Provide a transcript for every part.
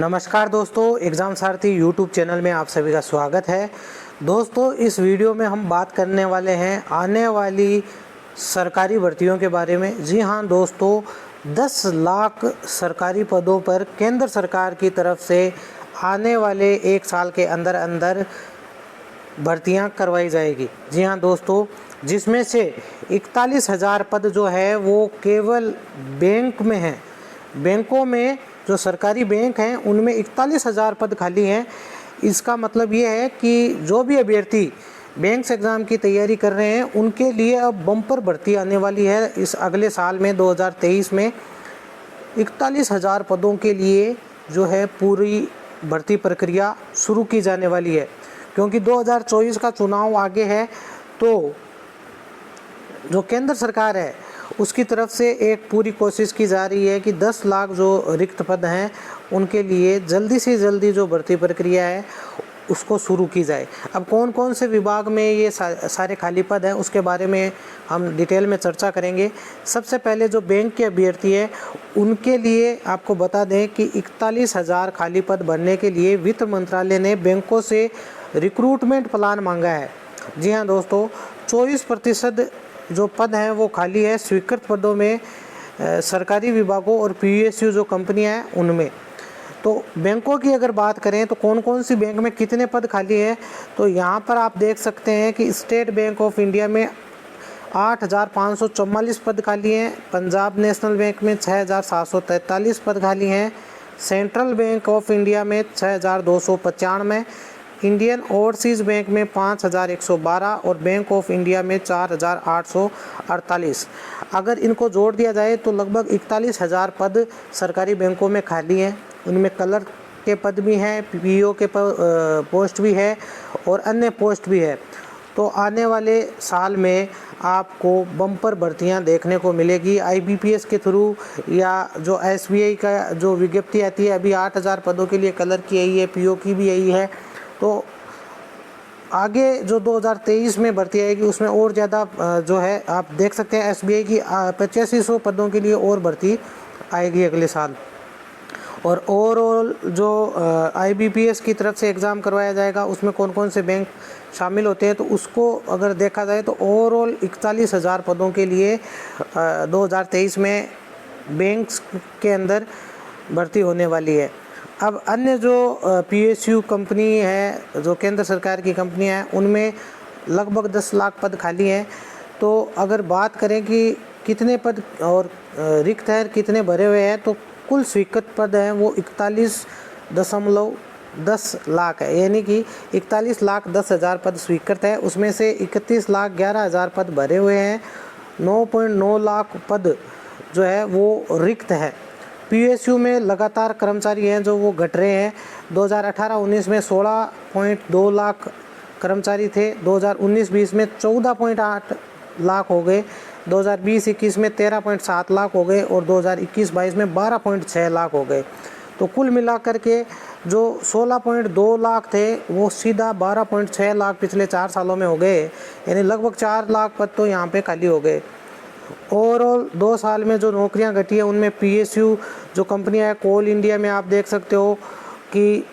नमस्कार दोस्तों, एग्ज़ाम सारथी YouTube channel में आप सभी का स्वागत है। दोस्तों, इस वीडियो में हम बात करने वाले हैं आने वाली सरकारी भर्तियों के बारे में। जी हाँ दोस्तों, 10 लाख सरकारी पदों पर केंद्र सरकार की तरफ से आने वाले 1 साल के अंदर अंदर भर्तियां करवाई जाएगी। जी हाँ दोस्तों, जिसमें से 41,000 पद जो है वो केवल बैंक में हैं। बैंकों में जो सरकारी बैंक हैं उनमें 41,000 पद खाली हैं। इसका मतलब ये है कि जो भी अभ्यर्थी बैंक्स एग्ज़ाम की तैयारी कर रहे हैं उनके लिए अब बम्पर भर्ती आने वाली है। इस अगले साल में 2023 में 41,000 पदों के लिए जो है पूरी भर्ती प्रक्रिया शुरू की जाने वाली है। क्योंकि 2024 का चुनाव आगे है, तो जो केंद्र सरकार है उसकी तरफ से एक पूरी कोशिश की जा रही है कि 10 लाख जो रिक्त पद हैं उनके लिए जल्दी से जल्दी जो भर्ती प्रक्रिया है उसको शुरू की जाए। अब कौन कौन से विभाग में ये सारे खाली पद हैं उसके बारे में हम डिटेल में चर्चा करेंगे। सबसे पहले जो बैंक के अभ्यर्थी है उनके लिए आपको बता दें कि 41,000 खाली पद भरने के लिए वित्त मंत्रालय ने बैंकों से रिक्रूटमेंट प्लान मांगा है। जी हाँ दोस्तों, 24% जो पद हैं वो खाली है स्वीकृत पदों में सरकारी विभागों और पीएसयू जो कंपनियां हैं उनमें। तो बैंकों की अगर बात करें तो कौन कौन सी बैंक में कितने पद खाली हैं, तो यहाँ पर आप देख सकते हैं कि स्टेट बैंक ऑफ इंडिया में 8,544 पद खाली हैं, पंजाब नेशनल बैंक में 6,743 पद खाली हैं, सेंट्रल बैंक ऑफ इंडिया में 6,295, इंडियन ओवरसीज़ बैंक में 5,112 और बैंक ऑफ इंडिया में 4,848। अगर इनको जोड़ दिया जाए तो लगभग 41,000 पद सरकारी बैंकों में खाली हैं। उनमें कलर के पद भी हैं, पीओ के पोस्ट भी है और अन्य पोस्ट भी है। तो आने वाले साल में आपको बम्पर भर्तियां देखने को मिलेगी आईबीपीएस के थ्रू, या जो एसबीआई का जो विज्ञप्ति आती है। अभी 8,000 पदों के लिए कलर की आई है, पीओ की भी आई है। तो आगे जो 2023 में भर्ती आएगी उसमें और ज़्यादा जो है आप देख सकते हैं एसबीआई की 8500 पदों के लिए और भर्ती आएगी अगले साल। और ओवरऑल जो आईबीपीएस की तरफ से एग्ज़ाम करवाया जाएगा उसमें कौन कौन से बैंक शामिल होते हैं, तो उसको अगर देखा जाए तो ओवरऑल 41,000 पदों के लिए 2023 में बैंक्स के अंदर भर्ती होने वाली है। अब अन्य जो पीएसयू कंपनी है, जो केंद्र सरकार की कंपनियां हैं, उनमें लगभग 10 लाख पद खाली हैं। तो अगर बात करें कि कितने पद और रिक्त हैं, कितने भरे हुए हैं, तो कुल स्वीकृत पद हैं वो 41.10 लाख है। यानी कि 41,10,000 पद स्वीकृत है, उसमें से 31,11,000 पद भरे हुए हैं। 9.9 लाख पद जो है वो रिक्त है। पीएसयू में लगातार कर्मचारी हैं जो वो घट रहे हैं। 2018-19 में 16.2 लाख कर्मचारी थे, 2019-20 में 14.8 लाख हो गए, 2020-21 में 13.7 लाख हो गए और 2021-22 में 12.6 लाख हो गए। तो कुल मिलाकर के जो 16.2 लाख थे वो सीधा 12.6 लाख पिछले 4 सालों में हो गए। यानी लगभग 4 लाख पद तो यहाँ पे खाली हो गए। ओवरऑल 2 साल में जो नौकरियां घटी है उनमें पीएसयू जो कंपनियां है, कोल इंडिया में आप देख सकते हो कि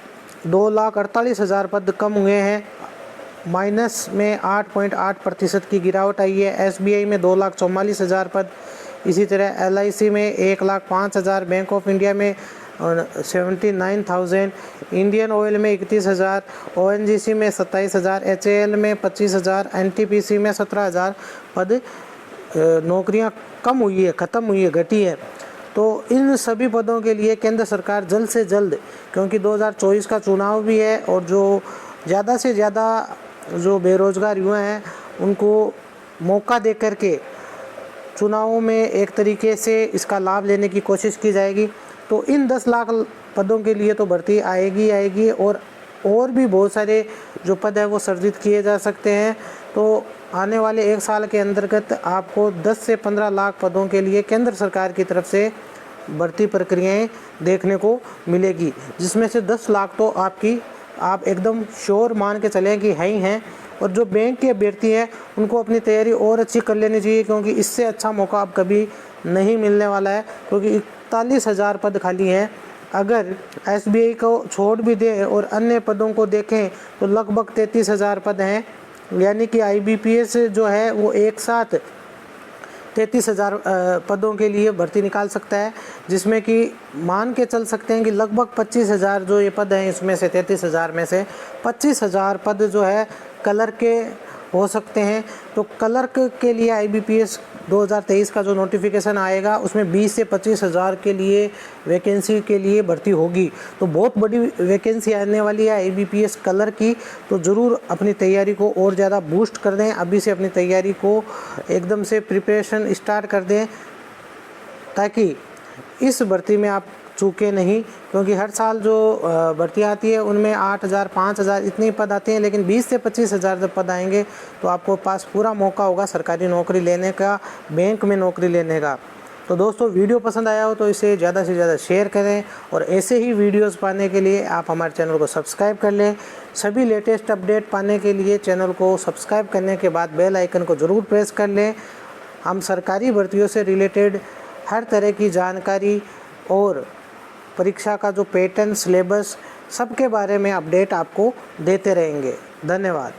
2,48,000 पद कम हुए हैं, माइनस में 8.8% की गिरावट आई है। एसबीआई में 2,44,000 पद, इसी तरह एलआईसी में 1,05,000, बैंक ऑफ इंडिया में 79,000, इंडियन ऑयल में 31,000, ओएनजीसी में 27,000, एचएएल में 25,000, एनटीपीसी में 17,000 पद नौकरियां कम हुई है, ख़त्म हुई है, घटी है। तो इन सभी पदों के लिए केंद्र सरकार जल्द से जल्द, क्योंकि 2024 का चुनाव भी है और जो ज़्यादा से ज़्यादा जो बेरोज़गार युवा हैं उनको मौका दे कर के चुनावों में एक तरीके से इसका लाभ लेने की कोशिश की जाएगी। तो इन 10 लाख पदों के लिए तो भर्ती आएगी और भी बहुत सारे जो पद है वो सृजित किए जा सकते हैं। तो आने वाले 1 साल के अंतर्गत आपको 10 से 15 लाख पदों के लिए केंद्र सरकार की तरफ से भर्ती प्रक्रियाएं देखने को मिलेगी, जिसमें से 10 लाख तो आप एकदम श्योर मान के चलें कि है ही हैं। और जो बैंक के अभ्यर्थी हैं उनको अपनी तैयारी और अच्छी कर लेनी चाहिए, क्योंकि इससे अच्छा मौका अब कभी नहीं मिलने वाला है। क्योंकि 41,000 पद खाली हैं अगर SBI को छोड़ भी दें और अन्य पदों को देखें तो लगभग 33,000 पद हैं, यानी कि IBPS जो है वो एक साथ 33,000 पदों के लिए भर्ती निकाल सकता है, जिसमें कि मान के चल सकते हैं कि लगभग 25,000 जो ये पद हैं, इसमें से 33,000 में से 25,000 पद जो है क्लर्क के हो सकते हैं। तो क्लर्क के लिए IBPS 2023 का जो नोटिफिकेशन आएगा उसमें 20 से 25,000 के लिए वैकेंसी के लिए भर्ती होगी। तो बहुत बड़ी वैकेंसी आने वाली है IBPS क्लर्क की। तो ज़रूर अपनी तैयारी को और ज़्यादा बूस्ट कर दें, अभी से अपनी तैयारी को एकदम से प्रिपरेशन स्टार्ट कर दें, ताकि इस भर्ती में आप चूके नहीं, क्योंकि हर साल जो भर्तियाँ आती है उनमें 8,000 5,000 इतने पद आते हैं, लेकिन 20 से 25,000 जब पद आएंगे तो आपको पास पूरा मौका होगा सरकारी नौकरी लेने का, बैंक में नौकरी लेने का। तो दोस्तों वीडियो पसंद आया हो तो इसे ज़्यादा से ज़्यादा शेयर करें, और ऐसे ही वीडियोस पाने के लिए आप हमारे चैनल को सब्सक्राइब कर लें। सभी लेटेस्ट अपडेट पाने के लिए चैनल को सब्सक्राइब करने के बाद बेल आइकन को ज़रूर प्रेस कर लें। हम सरकारी भर्तियों से रिलेटेड हर तरह की जानकारी और परीक्षा का जो पैटर्न, सिलेबस, सबके बारे में अपडेट आपको देते रहेंगे। धन्यवाद।